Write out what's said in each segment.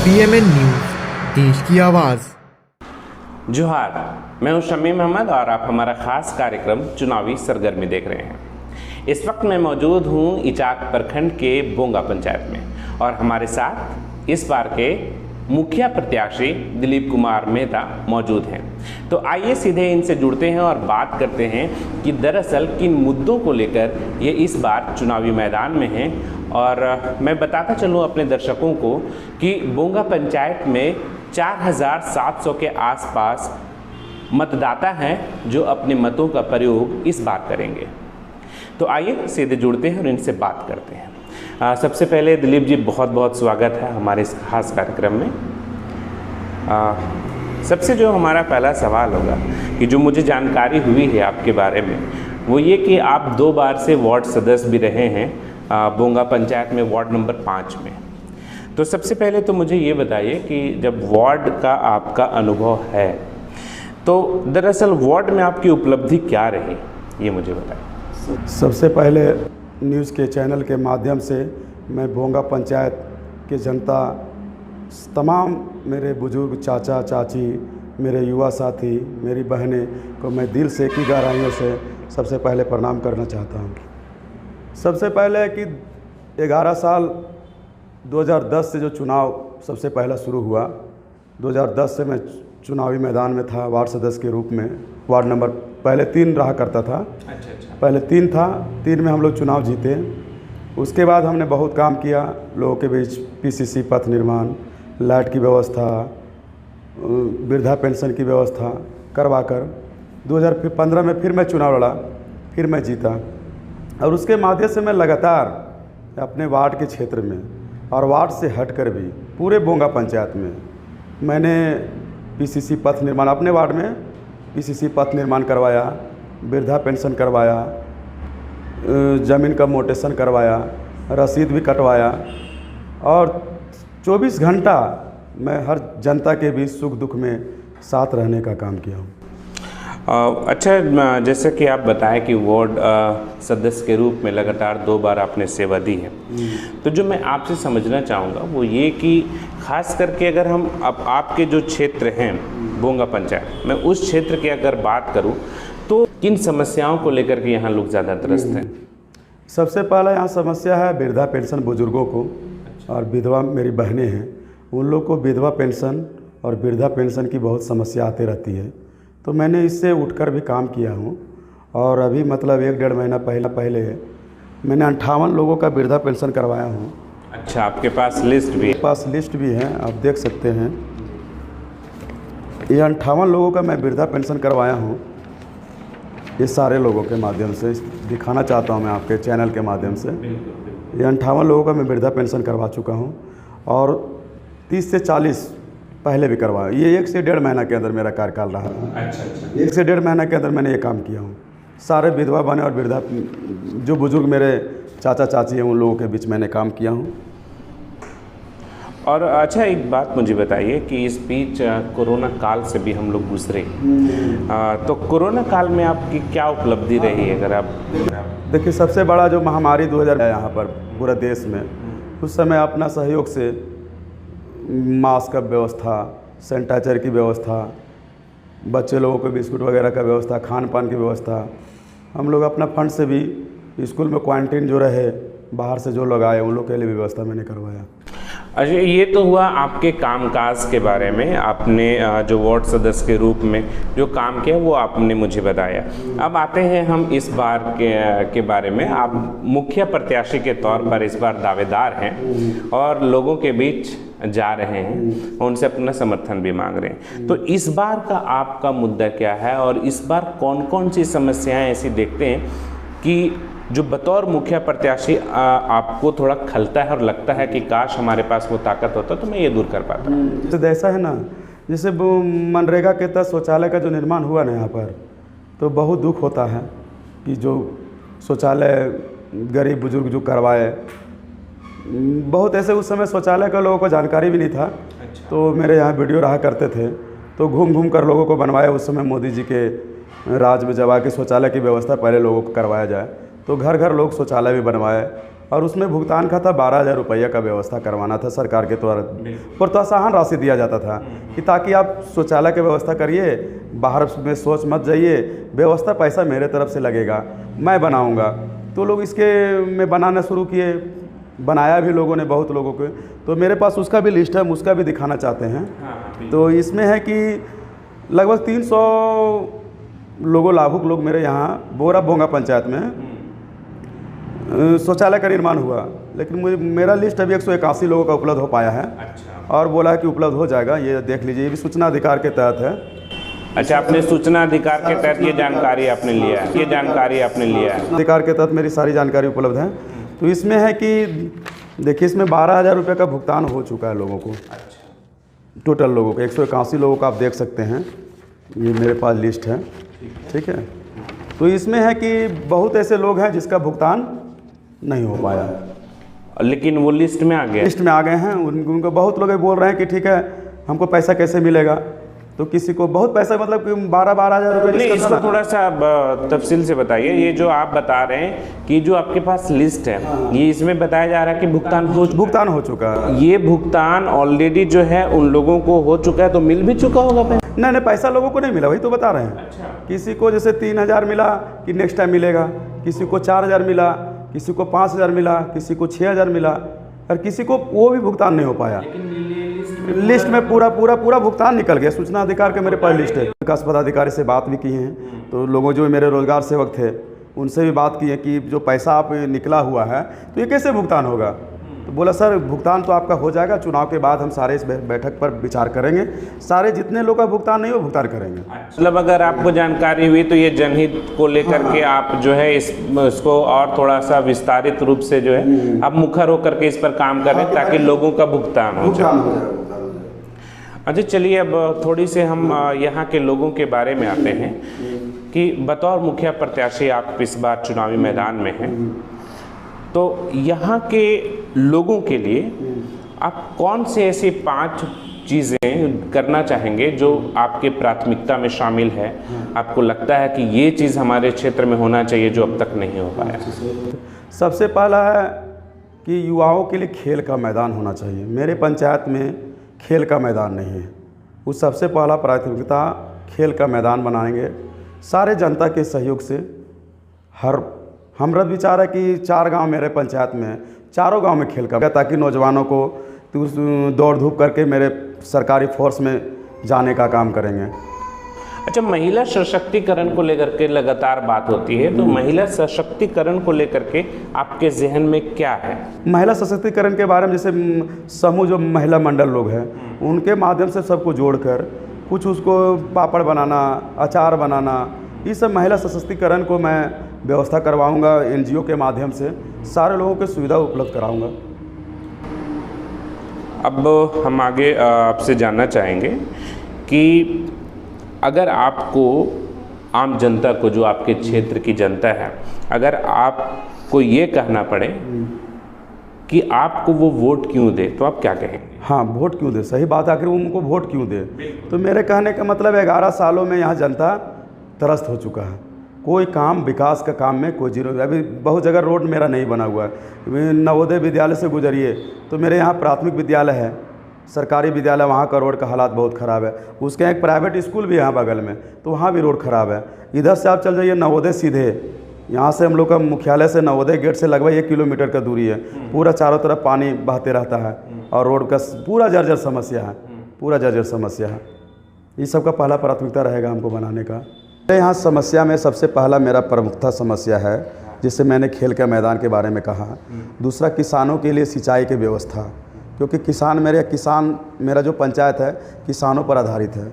PMN news, देश की आवाज़। जोहार, मैं हूं शमीम अहमद और आप हमारा खास कार्यक्रम चुनावी सरगर्मी देख रहे हैं। इस वक्त मैं मौजूद हूं इचाक प्रखंड के बोंगा पंचायत में और हमारे साथ इस बार के मुखिया प्रत्याशी दिलीप कुमार मेहता मौजूद हैं। तो आइए सीधे इनसे जुड़ते हैं और बात करते हैं कि दरअसल किन मुद्दों को लेकर ये इस बार चुनावी मैदान में हैं। और मैं बताता चलूँ अपने दर्शकों को कि बोंगा पंचायत में 4700 के आसपास मतदाता हैं जो अपने मतों का प्रयोग इस बार करेंगे। तो आइए सीधे जुड़ते हैं और इनसे बात करते हैं। सबसे पहले दिलीप जी, बहुत बहुत स्वागत है हमारे इस खास कार्यक्रम में। सबसे जो हमारा पहला सवाल होगा कि जो मुझे जानकारी हुई है आपके बारे में, वो ये कि आप 2 बार से वार्ड सदस्य भी रहे हैं बोंगा पंचायत में, वार्ड नंबर 5 में। तो सबसे पहले तो मुझे ये बताइए कि जब वार्ड का आपका अनुभव है तो दरअसल वार्ड में आपकी उपलब्धि क्या रही, ये मुझे बताइए। सबसे पहले न्यूज़ के चैनल के माध्यम से मैं बोंगा पंचायत के जनता, तमाम मेरे बुजुर्ग चाचा चाची, मेरे युवा साथी, मेरी बहनें को मैं दिल से की गहराइयों से सबसे पहले प्रणाम करना चाहता हूँ। सबसे पहले कि 11 साल 2010 से जो चुनाव सबसे पहला शुरू हुआ, 2010 से मैं चुनावी मैदान में था वार्ड सदस्य के रूप में। वार्ड नंबर पहले 3 रहा करता था। अच्छा। पहले 3 था, 3 में हम लोग चुनाव जीते। उसके बाद हमने बहुत काम किया लोगों के बीच, PCC पथ निर्माण, लाइट की व्यवस्था, वृद्धा पेंशन की व्यवस्था करवा कर 2015 में फिर मैं चुनाव लड़ा, फिर मैं जीता। और उसके माध्यम से मैं लगातार अपने वार्ड के क्षेत्र में और वार्ड से हटकर भी पूरे बोंगा पंचायत में मैंने PCC पथ निर्माण, अपने वार्ड में PCC पथ निर्माण करवाया, वृद्धा पेंशन करवाया, ज़मीन का मोटेशन करवाया, रसीद भी कटवाया और 24 घंटा मैं हर जनता के बीच सुख दुख में साथ रहने का काम किया हूँ। अच्छा, जैसे कि आप बताएं कि वार्ड सदस्य के रूप में लगातार 2 बार आपने सेवा दी है, तो जो मैं आपसे समझना चाहूँगा वो ये कि ख़ास करके अगर हम अब आपके जो क्षेत्र हैं बोंगा पंचायत, मैं उस क्षेत्र की अगर बात करूँ तो किन समस्याओं को लेकर के यहाँ लोग ज़्यादा त्रस्त हैं? सबसे पहला यहाँ समस्या है वृद्धा पेंशन बुजुर्गों को। और विधवा मेरी बहनें हैं, उन लोग को विधवा पेंशन और वृद्धा पेंशन की बहुत समस्या आती रहती है। तो मैंने इससे उठकर भी काम किया हूँ और अभी मतलब 1-1.5 महीना पहले मैंने 58 लोगों का वृद्धा पेंशन करवाया हूँ। अच्छा, आपके पास लिस्ट भी है? मेरे पास लिस्ट भी है, आप देख सकते हैं। ये 58 लोगों का मैं वृद्धा पेंशन करवाया हूँ। ये सारे लोगों के माध्यम से दिखाना चाहता हूँ मैं आपके चैनल के माध्यम से। ये 58 लोगों का मैं वृद्धा पेंशन करवा चुका हूँ और 30 से 40 पहले भी करवाया। ये 1 से 1.5 महीना के अंदर मेरा कार्यकाल रहा है। अच्छा। 1 से 1.5 महीना के अंदर मैंने ये काम किया हूँ। सारे विधवा बने और वृद्धा जो बुजुर्ग मेरे चाचा चाची हैं, उन लोगों के बीच मैंने काम किया हूँ। और अच्छा, एक बात मुझे बताइए कि इस बीच कोरोना काल से भी हम लोग गुजरे, तो कोरोना काल में आपकी क्या उपलब्धि रही, अगर आप? देखिए, सबसे बड़ा जो महामारी 2000 है यहाँ पर पूरे देश में, उस समय अपना सहयोग से मास्क का व्यवस्था, सैनिटाइजर की व्यवस्था, बच्चे लोगों को बिस्कुट वगैरह का व्यवस्था, खान पान की व्यवस्था, हम लोग अपना फंड से भी स्कूल में क्वारंटीन जो रहे, बाहर से जो लोग आए उन लोग के लिए व्यवस्था मैंने करवाया। अच्छा, ये तो हुआ आपके कामकाज के बारे में। आपने जो वार्ड सदस्य के रूप में जो काम किया वो आपने मुझे बताया। अब आते हैं हम इस बार के बारे में। आप मुखिया प्रत्याशी के तौर पर इस बार दावेदार हैं और लोगों के बीच जा रहे हैं, उनसे अपना समर्थन भी मांग रहे हैं। तो इस बार का आपका मुद्दा क्या है और इस बार कौन कौन सी समस्याएं ऐसी देखते हैं कि जो बतौर मुखिया प्रत्याशी आपको थोड़ा खलता है और लगता है कि काश हमारे पास वो ताकत होता तो मैं ये दूर कर पाता? तो ऐसा है ना, जैसे वो मनरेगा के तहत शौचालय का जो निर्माण हुआ ना यहाँ पर, तो बहुत दुख होता है कि जो शौचालय गरीब बुजुर्ग जो करवाए, बहुत ऐसे उस समय शौचालय का लोगों को जानकारी भी नहीं था। अच्छा। तो मेरे यहाँ वीडियो रहा करते थे, तो घूम घूम कर लोगों को बनवाया। उस समय मोदी जी के राज में जब आके शौचालय की व्यवस्था पहले लोगों को करवाया जाए, तो घर घर लोग शौचालय भी बनवाए और उसमें भुगतान का था 12,000 रुपया का व्यवस्था करवाना था सरकार के द्वारा। प्रोत्साहन राशि दिया जाता था कि ताकि आप शौचालय की व्यवस्था करिए, बाहर में सोच मत जाइए, व्यवस्था पैसा मेरे तरफ से लगेगा, मैं बनाऊंगा। तो लोग इसके में बनाना शुरू किए, बनाया भी लोगों ने, बहुत लोगों के। तो मेरे पास उसका भी लिस्ट है, हम उसका भी दिखाना चाहते हैं। तो इसमें है कि लगभग 300 लोगों लाभुक लोग मेरे यहाँ बोंगा पंचायत में शौचालय का निर्माण हुआ, लेकिन मुझे मेरा लिस्ट अभी 181 लोगों का उपलब्ध हो पाया है। अच्छा। और बोला है कि उपलब्ध हो जाएगा, ये देख लीजिए, ये भी सूचना अधिकार के तहत है। अच्छा, आपने सूचना अधिकार के तहत ये जानकारी आपने लिया है, ये जानकारी आपने लिया है। अधिकार के तहत मेरी सारी जानकारी उपलब्ध है। तो इसमें है कि देखिए, इसमें 12,000 रुपये का भुगतान हो चुका है लोगों को। अच्छा। टोटल लोगों को 181 लोगों का आप देख सकते हैं, ये मेरे पास लिस्ट है। ठीक है। तो इसमें है कि बहुत ऐसे लोग हैं जिसका भुगतान नहीं हो पाया, लेकिन वो लिस्ट में आ गए, लिस्ट में आ गए हैं। उनको बहुत लोग बोल रहे हैं कि ठीक है, हमको पैसा कैसे मिलेगा। तो किसी को बहुत पैसा, मतलब कि 12,000 रुपये। इसको थोड़ा सा तफसील से बताइए। ये जो आप बता रहे हैं कि जो आपके पास लिस्ट है, ये इसमें बताया जा रहा है कि भुगतान हो चुका है। ये भुगतान ऑलरेडी जो है उन लोगों को हो चुका है, तो मिल भी चुका होगा पैसा? नहीं, पैसा लोगों को नहीं मिला, वही तो बता रहे हैं। अच्छा। किसी को जैसे 3,000 मिला कि नेक्स्ट टाइम मिलेगा, किसी को 4,000 मिला, किसी को 5,000 मिला, किसी को 6,000 मिला, और किसी को वो भी भुगतान नहीं हो पाया। लिस्ट में पूरा भुगतान निकल गया। सूचना अधिकार के मेरे पास लिस्ट है। विकास पदाधिकारी से बात भी की है, तो लोगों जो मेरे रोजगार सेवक थे उनसे भी बात की है कि जो पैसा आप निकला हुआ है तो ये कैसे भुगतान होगा। तो बोला सर, भुगतान तो आपका हो जाएगा, चुनाव के बाद हम सारे इस बैठक पर विचार करेंगे, सारे जितने लोग का भुगतान नहीं हो भुगतान करेंगे। मतलब अगर आपको जानकारी हुई तो ये जनहित को लेकर के आप जो है इसको और थोड़ा सा विस्तारित रूप से जो है आप मुखर होकर के इस पर काम करें ताकि लोगों का भुगतान हो जाए। अच्छा, चलिए अब थोड़ी से हम यहाँ के लोगों के बारे में आते हैं कि बतौर मुखिया प्रत्याशी आप इस बार चुनावी मैदान में हैं, तो यहाँ के लोगों के लिए आप कौन से ऐसी 5 चीज़ें करना चाहेंगे जो आपके प्राथमिकता में शामिल है? आपको लगता है कि ये चीज़ हमारे क्षेत्र में होना चाहिए जो अब तक नहीं हो पाया? सबसे पहला है कि युवाओं के लिए खेल का मैदान होना चाहिए। मेरे पंचायत में खेल का मैदान नहीं है, उस सबसे पहला प्राथमिकता खेल का मैदान बनाएंगे सारे जनता के सहयोग से। हमरा विचार है कि 4 गांव मेरे पंचायत में, चारों गांव में खेल का, ताकि नौजवानों को दौड़ धूप करके मेरे सरकारी फोर्स में जाने का काम करेंगे। अच्छा, महिला सशक्तिकरण को लेकर के लगातार बात होती है, तो महिला सशक्तिकरण को लेकर के आपके जहन में क्या है? महिला सशक्तिकरण के बारे में जैसे समूह जो महिला मंडल लोग हैं उनके माध्यम से सबको जोड़कर कुछ उसको पापड़ बनाना, अचार बनाना, ये सब महिला सशक्तिकरण को मैं व्यवस्था करवाऊंगा। NGO के माध्यम से सारे लोगों को सुविधा उपलब्ध कराऊंगा। अब हम आगे आपसे जानना चाहेंगे कि अगर आपको आम जनता को, जो आपके क्षेत्र की जनता है, अगर आपको ये कहना पड़े कि आपको वो वोट क्यों दे, तो आप क्या कहेंगे? हाँ, वोट क्यों दे, सही बात है। आखिर उनको वोट क्यों दे? तो मेरे कहने का मतलब 11 सालों में यहाँ जनता त्रस्त हो चुका है। कोई काम, विकास का काम में कोई जीरो। अभी बहुत जगह रोड मेरा नहीं बना हुआ है। नवोदय विद्यालय से गुजरिए तो मेरे यहाँ प्राथमिक विद्यालय है, सरकारी विद्यालय, वहाँ का रोड का हालात बहुत ख़राब है। उसके एक प्राइवेट स्कूल भी है यहाँ बगल में, तो वहाँ भी रोड ख़राब है। इधर से आप चल जाइए नवोदय सीधे, यहाँ से हम लोग का मुख्यालय से नवोदय गेट से लगभग 1 किलोमीटर का दूरी है। पूरा चारों तरफ पानी बहते रहता है और रोड का पूरा जर्जर समस्या है, पूरा जर्जर समस्या है। इस सब का पहला प्राथमिकता रहेगा हमको बनाने का। यहाँ समस्या में सबसे पहला मेरा प्रमुखता समस्या है, जिससे मैंने खेल के मैदान के बारे में कहा। दूसरा, किसानों के लिए सिंचाई की व्यवस्था, क्योंकि किसान मेरा जो पंचायत है किसानों पर आधारित है।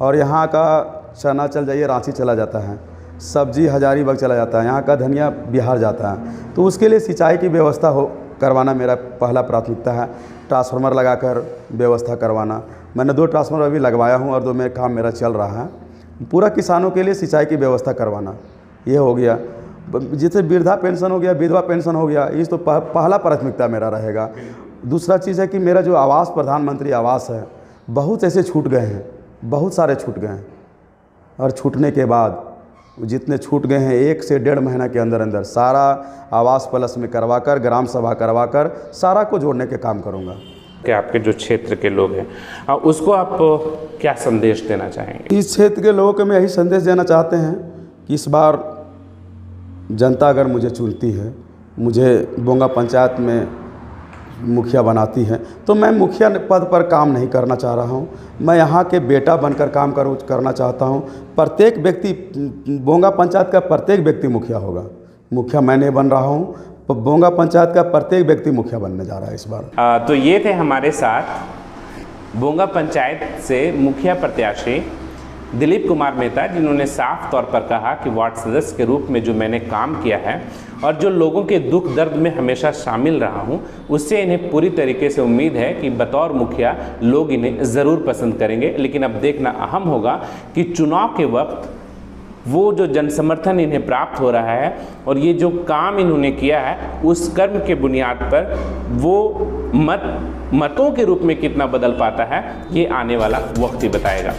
और यहाँ का चना चल जाइए रांची चला जाता है, सब्जी हजारीबाग चला जाता है, यहाँ का धनिया बिहार जाता है। तो उसके लिए सिंचाई की व्यवस्था करवाना मेरा पहला प्राथमिकता है। ट्रांसफार्मर लगाकर व्यवस्था करवाना। मैंने 2 ट्रांसफार्मर अभी लगवाया हूँ और 2 में काम मेरा चल रहा है। पूरा किसानों के लिए सिंचाई की व्यवस्था करवाना, ये हो गया। जैसे वृद्धा पेंशन हो गया, विधवा पेंशन हो गया, ये तो पहला प्राथमिकता मेरा रहेगा। दूसरा चीज़ है कि मेरा जो आवास, प्रधानमंत्री आवास है, बहुत ऐसे छूट गए हैं, बहुत सारे छूट गए हैं। और छूटने के बाद जितने छूट गए हैं 1 से 1.5 महीना के अंदर अंदर सारा आवास प्लस में करवाकर, ग्राम सभा करवाकर सारा को जोड़ने के काम करूँगा। कि आपके जो क्षेत्र के लोग हैं उसको आप क्या संदेश देना चाहेंगे? इस क्षेत्र के लोगों को मैं यही संदेश देना चाहते हैं कि इस बार जनता अगर मुझे चुनती है, मुझे बोंगा पंचायत में मुखिया बनाती है, तो मैं मुखिया पद पर काम नहीं करना चाह रहा हूँ। मैं यहाँ के बेटा बनकर काम करना चाहता हूँ। प्रत्येक व्यक्ति, बोंगा पंचायत का प्रत्येक व्यक्ति मुखिया होगा। मुखिया मैं नहीं बन रहा हूँ, बोंगा पंचायत का प्रत्येक व्यक्ति मुखिया बनने जा रहा है इस बार। तो ये थे हमारे साथ बोंगा पंचायत से मुखिया प्रत्याशी दिलीप कुमार मेहता, जिन्होंने साफ तौर पर कहा कि वार्ड सदस्य के रूप में जो मैंने काम किया है और जो लोगों के दुख दर्द में हमेशा शामिल रहा हूं, उससे इन्हें पूरी तरीके से उम्मीद है कि बतौर मुखिया लोग इन्हें ज़रूर पसंद करेंगे। लेकिन अब देखना अहम होगा कि चुनाव के वक्त वो जो जनसमर्थन इन्हें प्राप्त हो रहा है और ये जो काम इन्होंने किया है उस कर्म के बुनियाद पर वो मतों के रूप में कितना बदल पाता है, ये आने वाला वक्त ही बताएगा।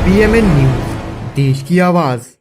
PMN न्यूज़, देश की आवाज़।